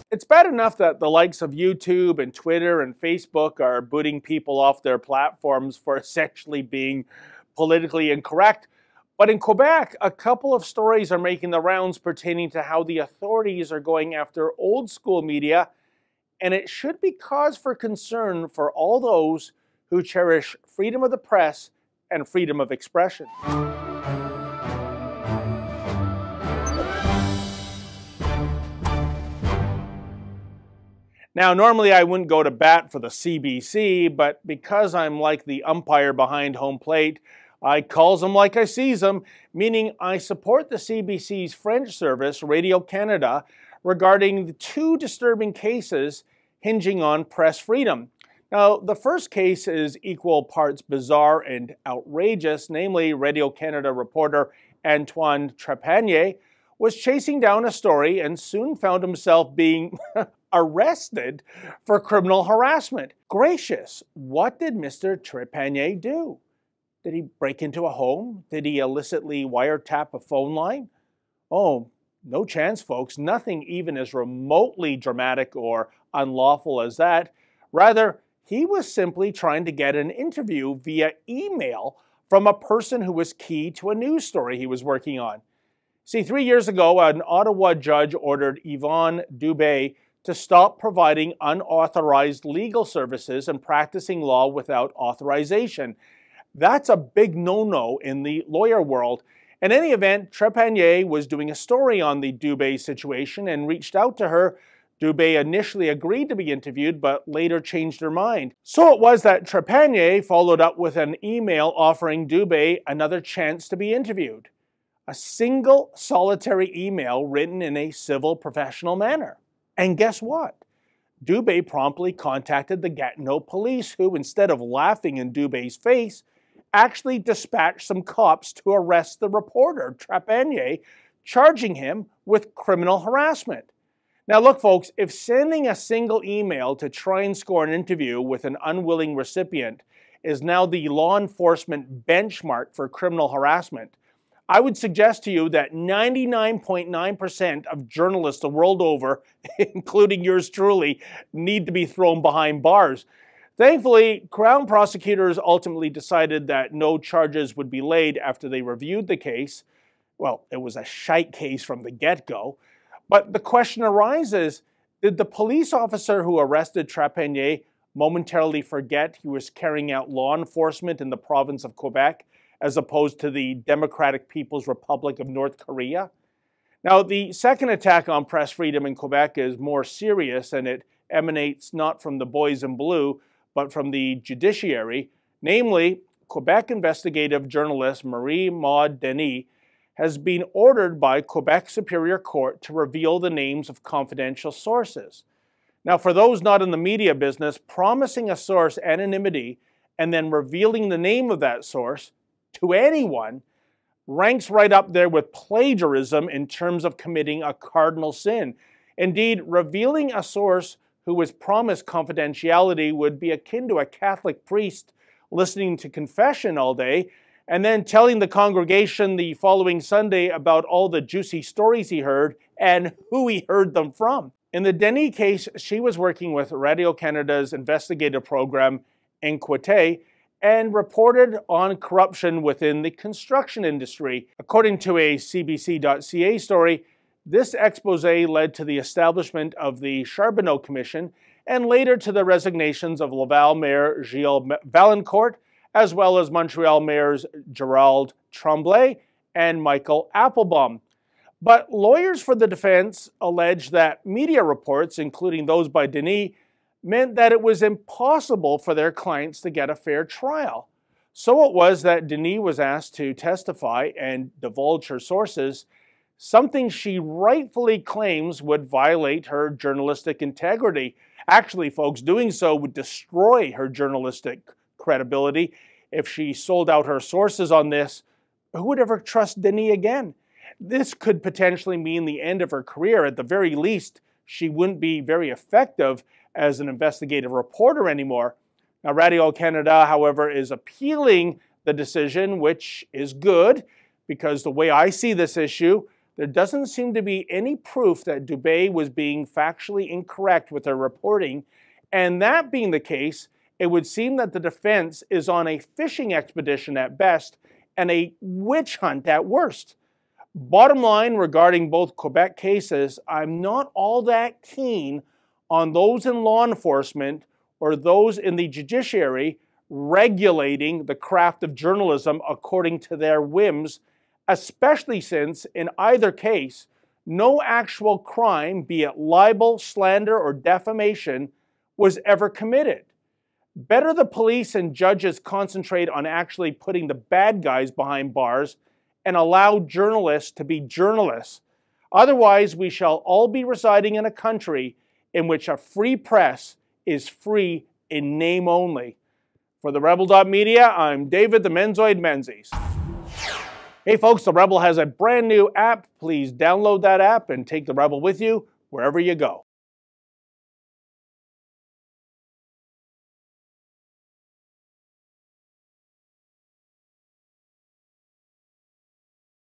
It's bad enough that the likes of YouTube and Twitter and Facebook are booting people off their platforms for essentially being politically incorrect. But in Quebec, a couple of stories are making the rounds pertaining to how the authorities are going after old school media, and it should be cause for concern for all those who cherish freedom of the press and freedom of expression. Now, normally I wouldn't go to bat for the CBC, but because I'm like the umpire behind home plate, I calls them like I sees them, meaning I support the CBC's French service, Radio-Canada, regarding the two disturbing cases hinging on press freedom. Now, the first case is equal parts bizarre and outrageous, namely Radio-Canada reporter Antoine Trepanier was chasing down a story and soon found himself being arrested for criminal harassment. Gracious, what did Mr. Trepanier do? Did he break into a home? Did he illicitly wiretap a phone line? Oh, no chance, folks. Nothing even as remotely dramatic or unlawful as that. Rather, he was simply trying to get an interview via email from a person who was key to a news story he was working on. See, 3 years ago, an Ottawa judge ordered Yvonne Dubé to stop providing unauthorized legal services and practicing law without authorization. That's a big no-no in the lawyer world. In any event, Trepanier was doing a story on the Dubé situation and reached out to her. Dubé initially agreed to be interviewed, but later changed her mind. So it was that Trepanier followed up with an email offering Dubé another chance to be interviewed. A single solitary email written in a civil professional manner. And guess what? Dubé promptly contacted the Gatineau police, who, instead of laughing in Dubé's face, actually dispatched some cops to arrest the reporter, Trepanier, charging him with criminal harassment. Now look, folks, if sending a single email to try and score an interview with an unwilling recipient is now the law enforcement benchmark for criminal harassment, I would suggest to you that 99.9% of journalists the world over, including yours truly, need to be thrown behind bars. Thankfully, Crown prosecutors ultimately decided that no charges would be laid after they reviewed the case. Well, it was a shite case from the get-go. But the question arises, did the police officer who arrested Trepanier momentarily forget he was carrying out law enforcement in the province of Quebec, as opposed to the Democratic People's Republic of North Korea? Now, the second attack on press freedom in Quebec is more serious, and it emanates not from the boys in blue, but from the judiciary. Namely, Quebec investigative journalist Marie-Maude has been ordered by Quebec Superior Court to reveal the names of confidential sources. Now, for those not in the media business, promising a source anonymity and then revealing the name of that source to anyone ranks right up there with plagiarism in terms of committing a cardinal sin. Indeed, revealing a source who was promised confidentiality would be akin to a Catholic priest listening to confession all day and then telling the congregation the following Sunday about all the juicy stories he heard and who he heard them from. In the Denis case, she was working with Radio-Canada's investigative program, Enquête, and reported on corruption within the construction industry. According to a CBC.ca story, this expose led to the establishment of the Charbonneau Commission and later to the resignations of Laval Mayor Gilles Vaillancourt, as well as Montreal Mayors Gerald Tremblay and Michael Applebaum. But lawyers for the defense allege that media reports, including those by Denis, meant that it was impossible for their clients to get a fair trial. So it was that Denis was asked to testify and divulge her sources, something she rightfully claims would violate her journalistic integrity. Actually, folks, doing so would destroy her journalistic credibility. If she sold out her sources on this, who would ever trust Denis again? This could potentially mean the end of her career. At the very least, she wouldn't be very effective as an investigative reporter anymore. Now, Radio-Canada, however, is appealing the decision, which is good, because the way I see this issue, there doesn't seem to be any proof that Dubé was being factually incorrect with her reporting, and that being the case, it would seem that the defense is on a fishing expedition at best and a witch hunt at worst. Bottom line, regarding both Quebec cases, I'm not all that keen on those in law enforcement or those in the judiciary regulating the craft of journalism according to their whims, especially since, in either case, no actual crime, be it libel, slander, or defamation, was ever committed. Better the police and judges concentrate on actually putting the bad guys behind bars and allow journalists to be journalists. Otherwise, we shall all be residing in a country in which a free press is free in name only. For the Rebel.media, I'm David the Menzoid Menzies. Hey folks, the Rebel has a brand new app. Please download that app and take the Rebel with you wherever you go.